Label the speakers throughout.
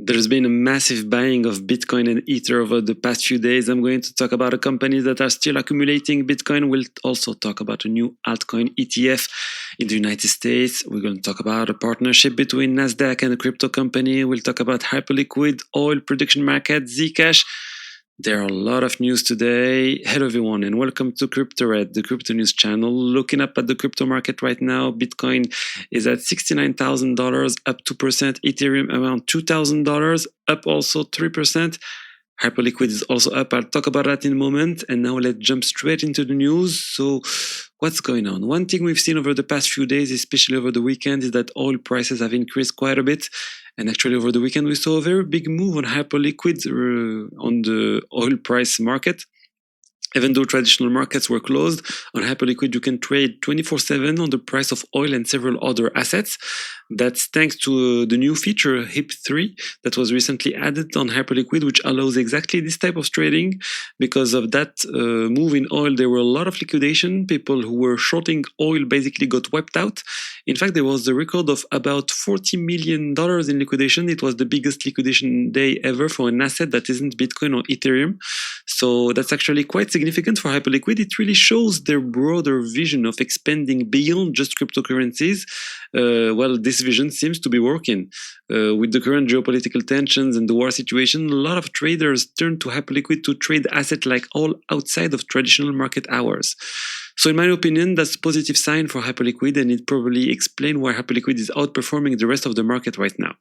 Speaker 1: There's been a massive buying of Bitcoin and Ether over the past few days. I'm going to talk about the companies that are still accumulating Bitcoin. We'll also talk about a new altcoin ETF in the United States. We're going to talk about a partnership between Nasdaq and a crypto company. We'll talk about Hyperliquid, oil prediction market, Zcash. There are a lot of news today. Hello everyone and welcome to CryptoRed, the crypto news channel. Looking up at the crypto market right now, Bitcoin is at $69,000, up 2%. Ethereum around $2,000, up also 3%. Hyperliquid is also up. I'll talk about that in a moment. And now let's jump straight into the news. So what's going on? One thing we've seen over the past few days, especially over the weekend, is that oil prices have increased quite a bit. And actually over the weekend, we saw a very big move on Hyperliquid on the oil price market. Even though traditional markets were closed, on Hyperliquid you can trade 24/7 on the price of oil and several other assets. That's thanks to the new feature HIP3 that was recently added on Hyperliquid, which allows exactly this type of trading. Because of that move in oil, there were a lot of liquidation. People who were shorting oil basically got wiped out. In fact, there was a record of about $40 million in liquidation. It was the biggest liquidation day ever for an asset that isn't Bitcoin or Ethereum. So that's actually quite significant for Hyperliquid. It really shows their broader vision of expanding beyond just cryptocurrencies. Well, this vision seems to be working. With the current geopolitical tensions and the war situation, a lot of traders turn to Hyperliquid to trade assets like oil outside of traditional market hours. So in my opinion, that's a positive sign for Hyperliquid, and it probably explains why Hyperliquid is outperforming the rest of the market right now.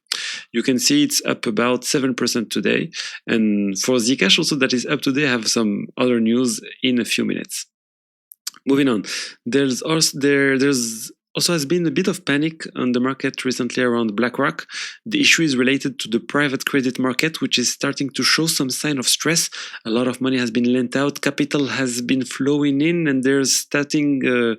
Speaker 1: You can see it's up about 7% today. And for Zcash also that is up today, I have some other news in a few minutes. Moving on, there's also has been a bit of panic on the market recently around BlackRock. The issue is related to the private credit market, which is starting to show some sign of stress. A lot of money has been lent out, capital has been flowing in, and there's starting to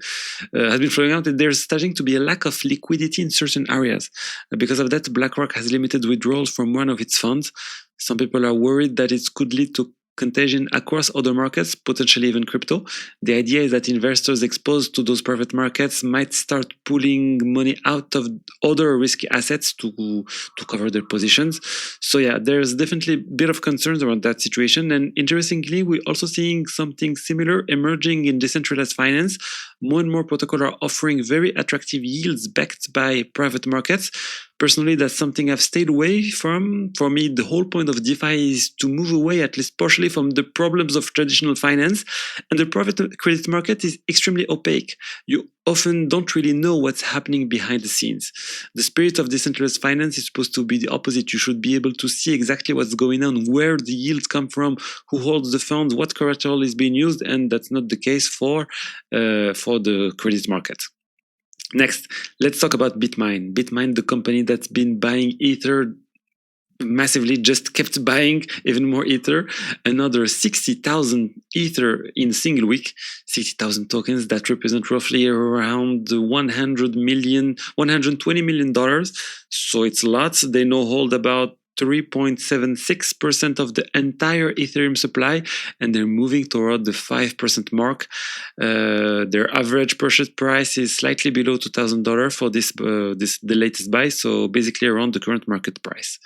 Speaker 1: be a lack of liquidity in certain areas. Because of that, BlackRock has limited withdrawals from one of its funds. Some people are worried that it could lead to contagion across other markets, potentially even crypto. The idea is that investors exposed to those private markets might start pulling money out of other risky assets to cover their positions. So yeah, there's definitely a bit of concerns around that situation. And interestingly, we're also seeing something similar emerging in decentralized finance. More and more protocols are offering very attractive yields backed by private markets. Personally, that's something I've stayed away from. For me, the whole point of DeFi is to move away, at least partially, from the problems of traditional finance. And the private credit market is extremely opaque. You often don't really know what's happening behind the scenes. The spirit of decentralized finance is supposed to be the opposite. You should be able to see exactly what's going on, where the yields come from, who holds the funds, what collateral is being used, and that's not the case for the credit market. Next, let's talk about Bitmine. Bitmine, the company that's been buying Ether massively, just kept buying even more Ether. Another 60,000 Ether in a single week, 60,000 tokens that represent roughly around $120 million. So it's lots. They now hold about 3.76% of the entire Ethereum supply, and they're moving toward the 5% mark. Their average purchase price is slightly below $2,000 for the latest buy, so basically around the current market price.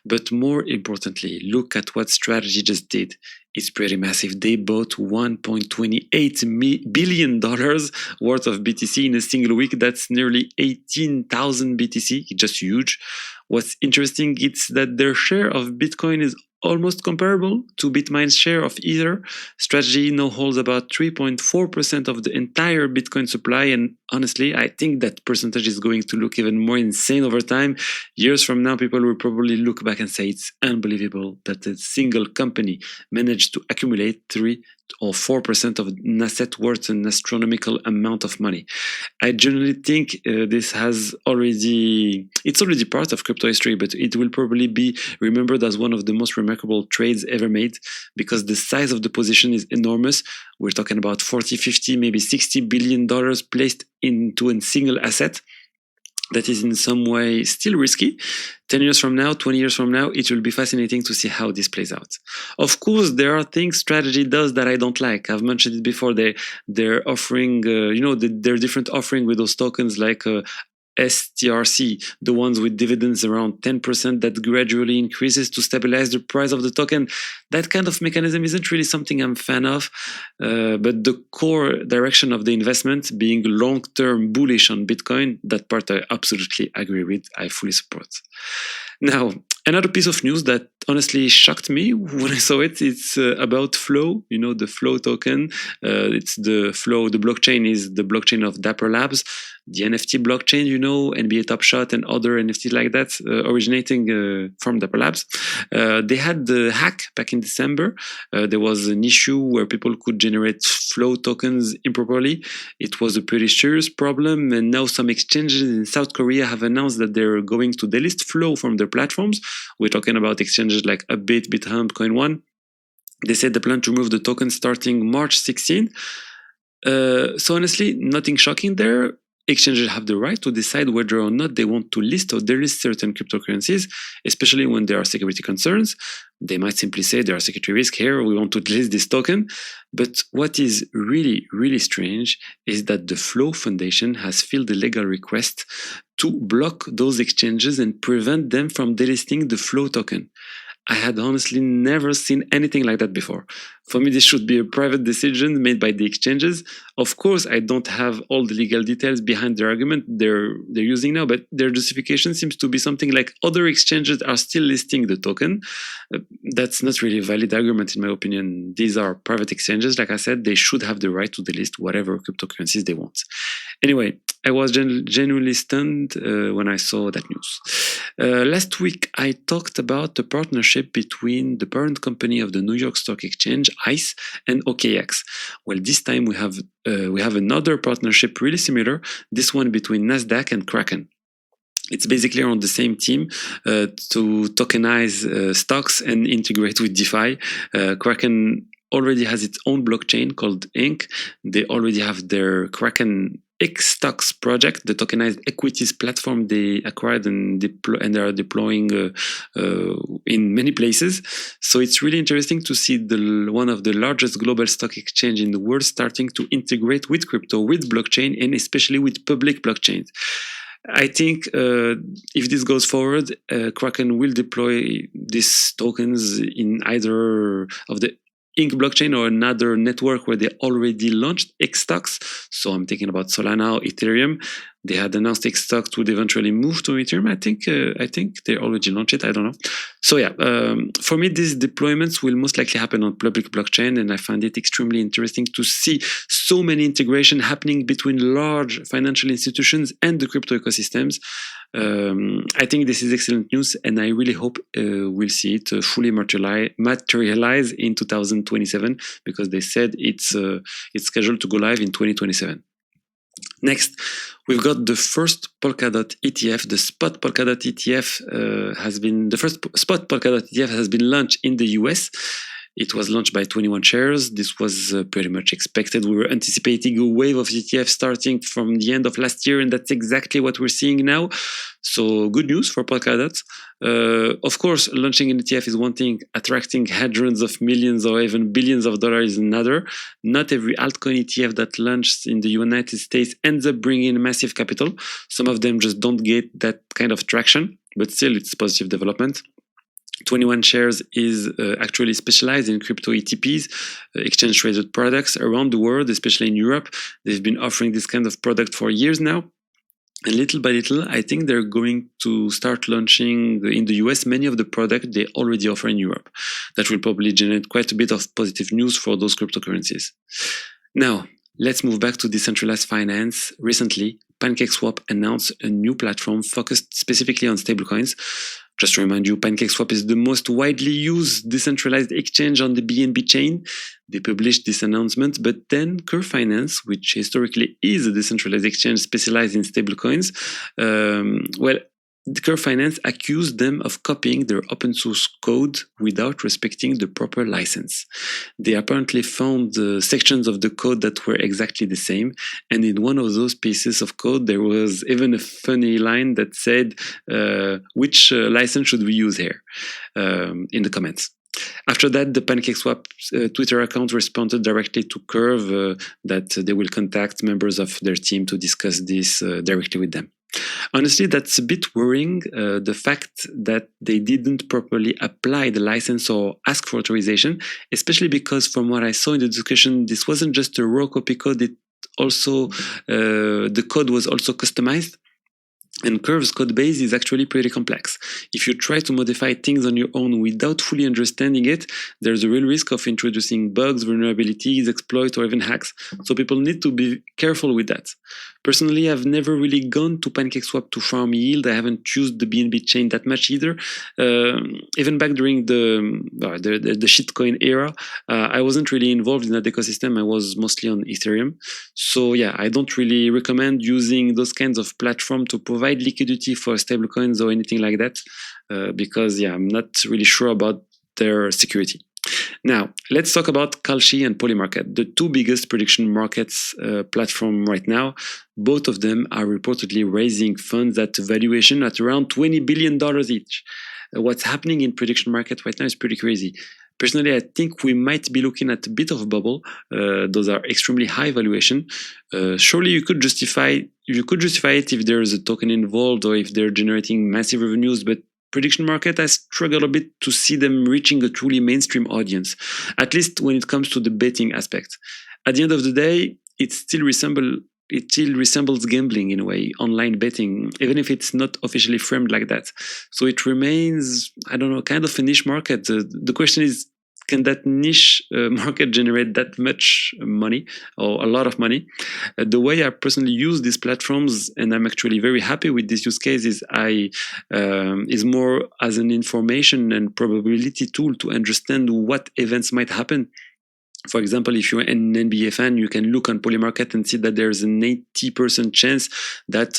Speaker 1: But more importantly, look at what Strategy just did. It's pretty massive. They bought $1.28 billion worth of BTC in a single week. That's nearly 18,000 BTC, just huge. What's interesting is that their share of Bitcoin is almost comparable to Bitmine's share of Ether. Strategy now holds about 3.4% of the entire Bitcoin supply, and honestly, I think that percentage is going to look even more insane over time. Years from now, people will probably look back and say it's unbelievable that a single company managed to accumulate 3 or 4% of an asset worth an astronomical amount of money. I generally think it's already part of crypto history, but it will probably be remembered as one of the most remarkable trades ever made because the size of the position is enormous. We're talking about 40, 50, maybe $60 billion placed into a single asset. That is in some way still risky. 10 years from now, 20 years from now, it will be fascinating to see how this plays out. Of course, there are things Strategy does that I don't like. I've mentioned it before. They're offering, their different offering with those tokens like STRC, the ones with dividends around 10% that gradually increases to stabilize the price of the token. That kind of mechanism isn't really something I'm a fan of, but the core direction of the investment being long-term bullish on Bitcoin, that part I absolutely agree with. I fully support. Now, another piece of news that honestly shocked me when I saw it, it's about Flow, the Flow token. It's the Flow, the blockchain is the blockchain of Dapper Labs, the NFT blockchain, NBA Top Shot and other NFTs like that, originating from Dapper Labs. They had the hack back in December. There was an issue where people could generate Flow tokens improperly. It was a pretty serious problem, and now some exchanges in South Korea have announced that they're going to delist Flow from their platforms. We're talking about exchanges like Upbit, BitHump, Coin1. They said they plan to remove the token starting March 16. So honestly, nothing shocking there. Exchanges have the right to decide whether or not they want to list or delist certain cryptocurrencies, especially when there are security concerns. They might simply say there are security risks here, we want to delist this token. But what is really, really strange is that the Flow Foundation has filed a legal request to block those exchanges and prevent them from delisting the Flow token. I had honestly never seen anything like that before. For me, this should be a private decision made by the exchanges. Of course, I don't have all the legal details behind the argument they're using now, but their justification seems to be something like other exchanges are still listing the token. That's not really a valid argument in my opinion. These are private exchanges. Like I said, they should have the right to delist whatever cryptocurrencies they want. Anyway, I was genuinely stunned when I saw that news. Last week, I talked about the partnership between the parent company of the New York Stock Exchange, ICE, and OKX. Well, this time we have another partnership really similar, this one between Nasdaq and Kraken. It's basically on the same team to tokenize stocks and integrate with DeFi. Kraken already has its own blockchain called Inc. They already have their Kraken X Stocks project, the tokenized equities platform they acquired and they are deploying in many places. So it's really interesting to see one of the largest global stock exchange in the world starting to integrate with crypto, with blockchain, and especially with public blockchains. I think if this goes forward, Kraken will deploy these tokens in either of the Inc. blockchain or another network where they already launched Xstocks. So I'm thinking about Solana, Ethereum. They had announced Xstocks would eventually move to Ethereum. I think they already launched it. I don't know. So yeah, for me, these deployments will most likely happen on public blockchain, and I find it extremely interesting to see so many integration happening between large financial institutions and the crypto ecosystems. I think this is excellent news, and I really hope we'll see it fully materialize in 2027, because they said it's scheduled to go live in 2027. Next, we've got the first Polkadot ETF. The spot Polkadot ETF the first spot Polkadot ETF has been launched in the US. It was launched by 21 shares. This was pretty much expected. We were anticipating a wave of ETFs starting from the end of last year, and that's exactly what we're seeing now. So good news for Polkadot. Of course, launching an ETF is one thing, attracting hundreds of millions or even billions of dollars is another. Not every altcoin ETF that launched in the United States ends up bringing massive capital. Some of them just don't get that kind of traction, but still it's positive development. 21 Shares is actually specialized in crypto ETPs, exchange-traded products around the world, especially in Europe. They've been offering this kind of product for years now. And little by little, I think they're going to start launching in the US many of the products they already offer in Europe. That will probably generate quite a bit of positive news for those cryptocurrencies. Now, let's move back to decentralized finance. Recently, PancakeSwap announced a new platform focused specifically on stablecoins. Just to remind you, PancakeSwap is the most widely used decentralized exchange on the BNB chain. They published this announcement, but then Curve Finance, which historically is a decentralized exchange specialized in stablecoins, the Curve Finance accused them of copying their open source code without respecting the proper license. They apparently found sections of the code that were exactly the same, and in one of those pieces of code there was even a funny line that said, which license should we use here, in the comments. After that, the PancakeSwap Twitter account responded directly to Curve that they will contact members of their team to discuss this directly with them. Honestly, that's a bit worrying. The fact that they didn't properly apply the license or ask for authorization, especially because from what I saw in the discussion, this wasn't just a raw copy code. It also the code was also customized. And Curve's code base is actually pretty complex. If you try to modify things on your own without fully understanding it, there's a real risk of introducing bugs, vulnerabilities, exploits, or even hacks. So people need to be careful with that. Personally, I've never really gone to PancakeSwap to farm yield. I haven't used the BNB chain that much either. Even back during the shitcoin era, I wasn't really involved in that ecosystem. I was mostly on Ethereum. So yeah, I don't really recommend using those kinds of platform to provide liquidity for stablecoins or anything like that, because yeah, I'm not really sure about their security. Now, let's talk about Kalshi and Polymarket, the two biggest prediction markets platform right now. Both of them are reportedly raising funds at valuation at around $20 billion each. What's happening in prediction market right now is pretty crazy. Personally, I think we might be looking at a bit of a bubble. Those are extremely high valuation. Surely you could justify it if there is a token involved or if they're generating massive revenues, but prediction market, I struggle a bit to see them reaching a truly mainstream audience, at least when it comes to the betting aspect. At the end of the day, it still resembles gambling in a way, online betting, even if it's not officially framed like that. So it remains, I don't know, kind of a niche market. The question is, can that niche market generate that much money or a lot of money? The way I personally use these platforms, and I'm actually very happy with this use case, is more as an information and probability tool to understand what events might happen. For example, if you're an NBA fan, you can look on Polymarket and see that there's an 80% chance that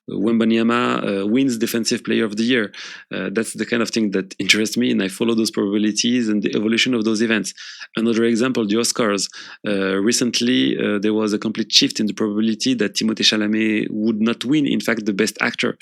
Speaker 1: Wembanyama wins Defensive Player of the Year. That's the kind of thing that interests me, and I follow those probabilities and the evolution of those events. Another example, the Oscars. Recently, there was a complete shift in the probability that Timothée Chalamet would not win, in fact, the Best Actor.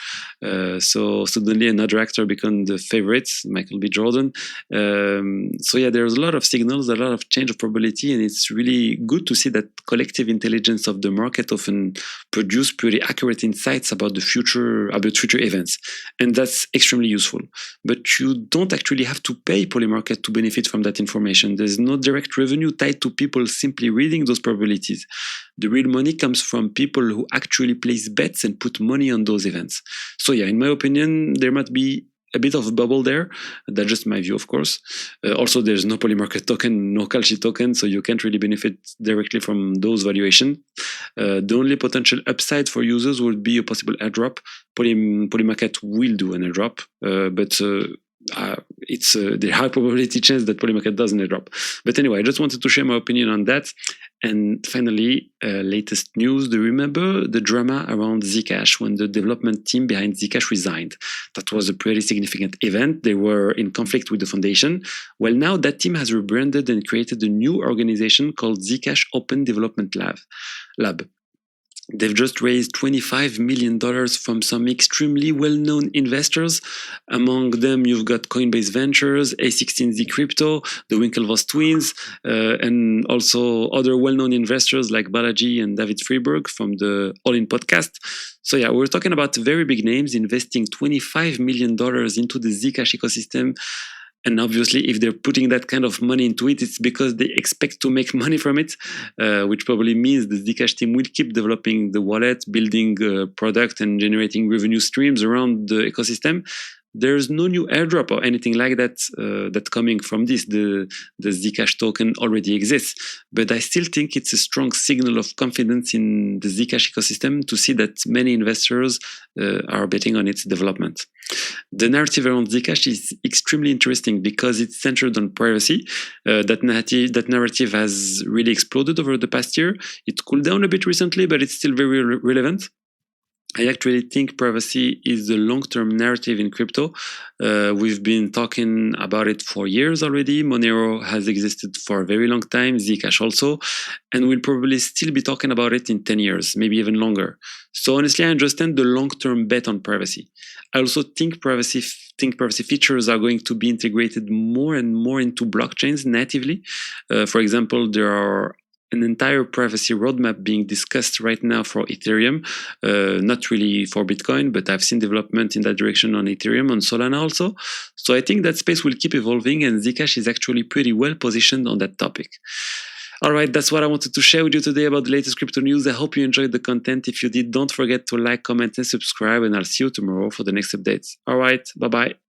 Speaker 1: So suddenly another actor became the favorites, Michael B. Jordan. So yeah, there's a lot of signals, a lot of change of probability, and it's really good to see that collective intelligence of the market often produce pretty accurate insights about future events, and that's extremely useful. But you don't actually have to pay Polymarket to benefit from that information. There's no direct revenue tied to people simply reading those probabilities. The real money comes from people who actually place bets and put money on those events. So yeah, in my opinion, there might be a bit of a bubble there. That's just my view, of course. Also, there's no Polymarket token, no Kalshi token, so you can't really benefit directly from those valuations. The only potential upside for users would be a possible airdrop. Polymarket will do an airdrop, but it's the high probability chance that Polymarket does an airdrop. But anyway, I just wanted to share my opinion on that. And finally, latest news. Do you remember the drama around Zcash when the development team behind Zcash resigned? That was a pretty significant event. They were in conflict with the foundation. Well, now that team has rebranded and created a new organization called Zcash Open Development Lab. They've just raised $25 million from some extremely well-known investors. Among them, you've got Coinbase Ventures, A16Z Crypto, the Winklevoss twins, and also other well-known investors like Balaji and David Friedberg from the All In podcast. So yeah, we're talking about very big names investing $25 million into the Zcash ecosystem. And obviously, if they're putting that kind of money into it, it's because they expect to make money from it, which probably means the Zcash team will keep developing the wallet, building product, and generating revenue streams around the ecosystem. There's no new airdrop or anything like that that's coming from this. The Zcash token already exists. But I still think it's a strong signal of confidence in the Zcash ecosystem to see that many investors are betting on its development. The narrative around Zcash is extremely interesting because it's centered on privacy. That narrative has really exploded over the past year. It cooled down a bit recently, but it's still very relevant. I actually think privacy is the long-term narrative in crypto. We've been talking about it for years already. Monero has existed for a very long time, Zcash also, and we'll probably still be talking about it in 10 years, maybe even longer. So honestly, I understand the long-term bet on privacy. I also think privacy features are going to be integrated more and more into blockchains natively. For example, there are an entire privacy roadmap being discussed right now for Ethereum, not really for Bitcoin, but I've seen development in that direction on Ethereum, on Solana also. So I think that space will keep evolving, and Zcash is actually pretty well positioned on that topic. All right, that's what I wanted to share with you today about the latest crypto news. I hope you enjoyed the content. If you did, don't forget to like, comment, and subscribe, and I'll see you tomorrow for the next updates. All right, bye-bye.